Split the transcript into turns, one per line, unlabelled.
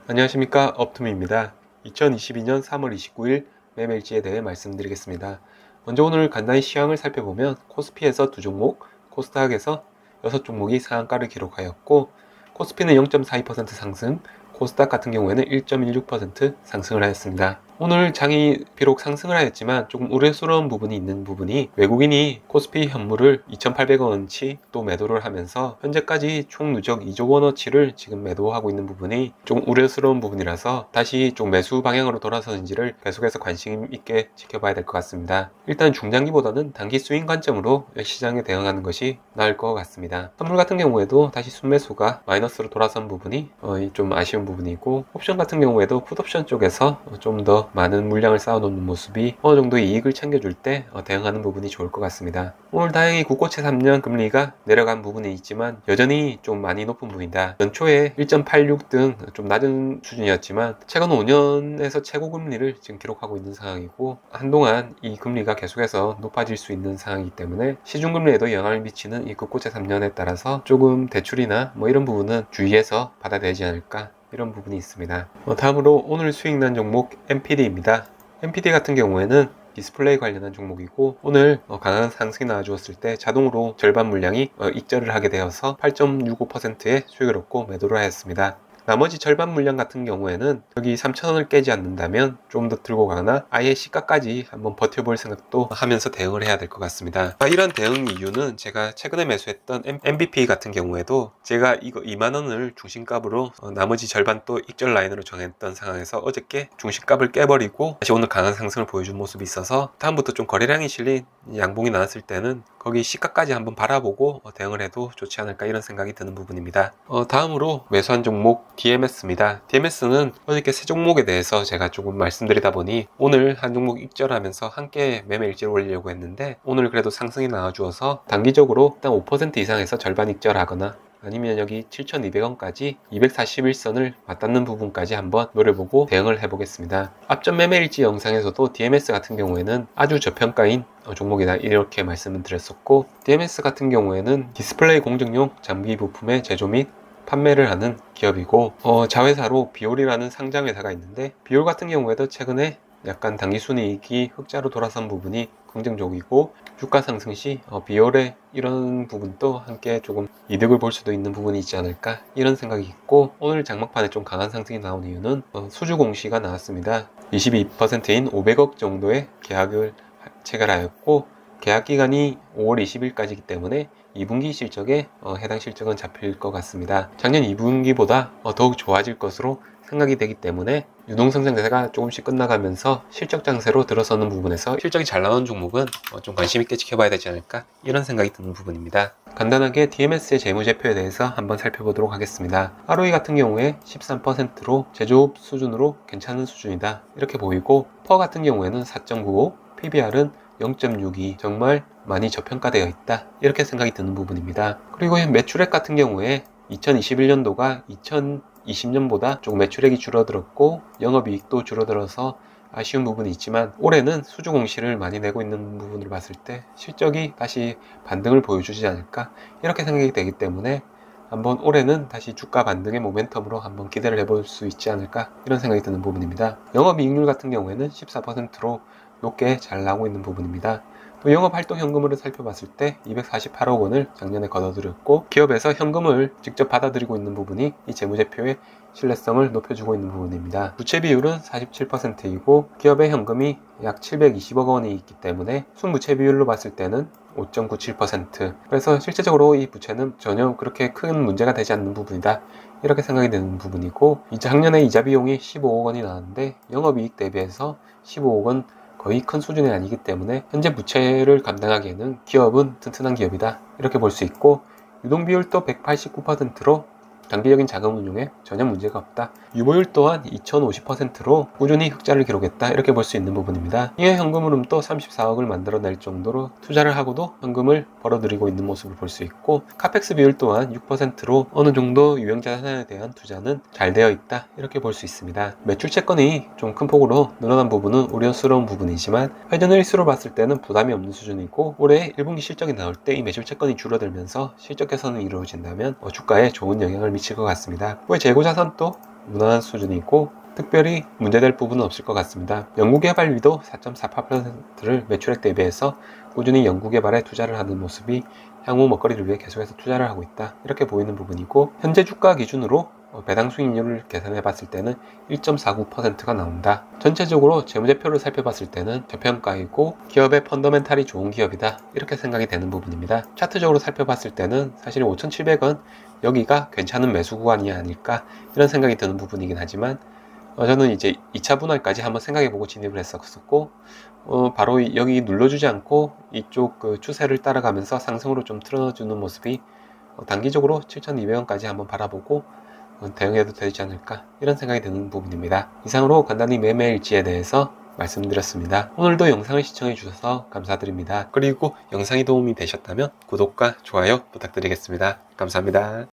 안녕하십니까, 업투미입니다. 2022년 3월 29일 매매일지에 대해 말씀드리겠습니다. 먼저 오늘 간단히 시황을 살펴보면 코스피에서 2종목, 코스닥에서 6종목이 상한가를 기록하였고, 코스피는 0.42% 상승, 코스닥 같은 경우에는 1.16% 상승을 하였습니다. 오늘 장이 비록 상승을 하였지만 조금 우려스러운 부분이 있는 부분이, 외국인이 코스피 현물을 2,800원어치 또 매도를 하면서 현재까지 총 누적 2조 원어치를 지금 매도하고 있는 부분이 좀 우려스러운 부분이라서 다시 좀 매수 방향으로 돌아서는지를 계속해서 관심 있게 지켜봐야 될 것 같습니다. 일단 중장기보다는 단기 스윙 관점으로 시장에 대응하는 것이 나을 것 같습니다. 선물 같은 경우에도 다시 순매수가 마이너스로 돌아선 부분이 좀 아쉬운 부분이고, 옵션 같은 경우에도 풋옵션 쪽에서 좀 더 많은 물량을 쌓아놓는 모습이 어느 정도 이익을 챙겨줄 때 대응하는 부분이 좋을 것 같습니다. 오늘 다행히 국고채 3년 금리가 내려간 부분이 있지만 여전히 좀 많이 높은 부분이다. 연초에 1.86 등 좀 낮은 수준이었지만 최근 5년에서 최고 금리를 지금 기록하고 있는 상황이고, 한동안 이 금리가 계속해서 높아질 수 있는 상황이기 때문에 시중금리에도 영향을 미치는 이 국고채 3년에 따라서 조금 대출이나 이런 부분은 주의해서 받아야 되지 않을까, 이런 부분이 있습니다. 다음으로 오늘 수익난 종목 MPD입니다. MPD 같은 경우에는 디스플레이 관련한 종목이고, 오늘 강한 상승이 나와주었을 때 자동으로 절반 물량이 익절을 하게 되어서 8.65%의 수익을 얻고 매도를 하였습니다. 나머지 절반 물량 같은 경우에는 여기 3,000원을 깨지 않는다면 좀 더 들고 가거나 아예 시가까지 한번 버텨볼 생각도 하면서 대응을 해야 될 것 같습니다. 이런 대응 이유는 제가 최근에 매수했던 MVP 같은 경우에도 제가 이거 2만원을 중심값으로 나머지 절반 또 익절 라인으로 정했던 상황에서 어저께 중심값을 깨버리고 다시 오늘 강한 상승을 보여준 모습이 있어서, 다음부터 좀 거래량이 실린 양봉이 나왔을 때는 거기 시가까지 한번 바라보고 대응을 해도 좋지 않을까, 이런 생각이 드는 부분입니다. 다음으로 매수한 종목 DMS입니다. DMS는 어저께 세 종목에 대해서 제가 조금 말씀드리다 보니 오늘 한 종목 익절하면서 함께 매매 일지를 올리려고 했는데, 오늘 그래도 상승이 나와주어서 단기적으로 일단 5% 이상에서 절반 익절하거나 아니면 여기 7,200원까지 241선을 맞닿는 부분까지 한번 노려보고 대응을 해보겠습니다. 앞전 매매일지 영상에서도 DMS 같은 경우에는 아주 저평가인 종목이다, 이렇게 말씀을 드렸었고, DMS 같은 경우에는 디스플레이 공정용 장비 부품의 제조 및 판매를 하는 기업이고, 자회사로 비올이라는 상장회사가 있는데, 비올 같은 경우에도 최근에 약간 당기순이익이 흑자로 돌아선 부분이 긍정적이고, 주가 상승 시 비올의 이런 부분도 함께 조금 이득을 볼 수도 있는 부분이 있지 않을까, 이런 생각이 있고, 오늘 장막판에 좀 강한 상승이 나온 이유는 수주 공시가 나왔습니다. 22%인 500억 정도의 계약을 체결하였고, 계약 기간이 5월 20일까지이기 때문에 2분기 실적에 해당 실적은 잡힐 것 같습니다. 작년 2분기보다 더욱 좋아질 것으로 생각이 되기 때문에 유동성장세가 조금씩 끝나가면서 실적 장세로 들어서는 부분에서 실적이 잘 나오는 종목은 좀 관심 있게 지켜봐야 되지 않을까, 이런 생각이 드는 부분입니다. 간단하게 DMS의 재무제표에 대해서 한번 살펴보도록 하겠습니다. ROE 같은 경우에 13%로 제조업 수준으로 괜찮은 수준이다, 이렇게 보이고, 퍼 같은 경우에는 4.95, PBR은 0.62, 정말 많이 저평가되어 있다, 이렇게 생각이 드는 부분입니다. 그리고 매출액 같은 경우에 2021년도가 2020년보다 조금 매출액이 줄어들었고 영업이익도 줄어들어서 아쉬운 부분이 있지만, 올해는 수주 공시를 많이 내고 있는 부분을 봤을 때 실적이 다시 반등을 보여주지 않을까, 이렇게 생각이 되기 때문에 한번 올해는 다시 주가 반등의 모멘텀으로 한번 기대를 해볼 수 있지 않을까, 이런 생각이 드는 부분입니다. 영업이익률 같은 경우에는 14%로 높게 잘 나오고 있는 부분입니다. 또 영업활동 현금으로 살펴봤을 때 248억 원을 작년에 걷어들였고, 기업에서 현금을 직접 받아들이고 있는 부분이 이 재무제표의 신뢰성을 높여주고 있는 부분입니다. 부채 비율은 47%이고 기업의 현금이 약 720억 원이 있기 때문에 순부채 비율로 봤을 때는 5.97%, 그래서 실제적으로 이 부채는 전혀 그렇게 큰 문제가 되지 않는 부분이다, 이렇게 생각이 되는 부분이고, 이제 작년에 이자 비용이 15억 원이 나왔는데 영업이익 대비해서 15억 원 거의 큰 수준이 아니기 때문에 현재 부채를 감당하기에는 기업은 튼튼한 기업이다, 이렇게 볼 수 있고, 유동비율도 189%로 단기적인 자금 운용에 전혀 문제가 없다. 유보율 또한 2050%로 꾸준히 흑자를 기록했다, 이렇게 볼 수 있는 부분입니다. 이에 현금 흐름도 34억을 만들어낼 정도로 투자를 하고도 현금을 벌어들이고 있는 모습을 볼 수 있고, 카펙스 비율 또한 6%로 어느 정도 유형자산에 대한 투자는 잘 되어 있다, 이렇게 볼 수 있습니다. 매출 채권이 좀 큰 폭으로 늘어난 부분은 우려스러운 부분이지만 회전 일수로 봤을 때는 부담이 없는 수준이고, 올해 1분기 실적이 나올 때 이 매출 채권이 줄어들면서 실적 개선이 이루어진다면 주가에 좋은 영향을 미칠 것 같습니다. 후에 재고자산도 무난한 수준이고 특별히 문제될 부분은 없을 것 같습니다. 연구개발비도 4.48%를 매출액 대비해서 꾸준히 연구개발에 투자를 하는 모습이 향후 먹거리를 위해 계속해서 투자를 하고 있다, 이렇게 보이는 부분이고, 현재 주가 기준으로 배당 수익률을 계산해 봤을 때는 1.49%가 나온다. 전체적으로 재무제표를 살펴봤을 때는 저평가이고 기업의 펀더멘탈이 좋은 기업이다, 이렇게 생각이 되는 부분입니다. 차트적으로 살펴봤을 때는 사실 5,700원 여기가 괜찮은 매수 구간이 아닐까, 이런 생각이 드는 부분이긴 하지만 저는 이제 2차 분할까지 한번 생각해보고 진입을 했었고, 바로 여기 눌러주지 않고 이쪽 그 추세를 따라가면서 상승으로 좀 틀어주는 모습이 단기적으로 7,200원까지 한번 바라보고 대응해도 되지 않을까, 이런 생각이 드는 부분입니다. 이상으로 간단히 매매일지에 대해서 말씀드렸습니다. 오늘도 영상을 시청해 주셔서 감사드립니다. 그리고 영상이 도움이 되셨다면 구독과 좋아요 부탁드리겠습니다. 감사합니다.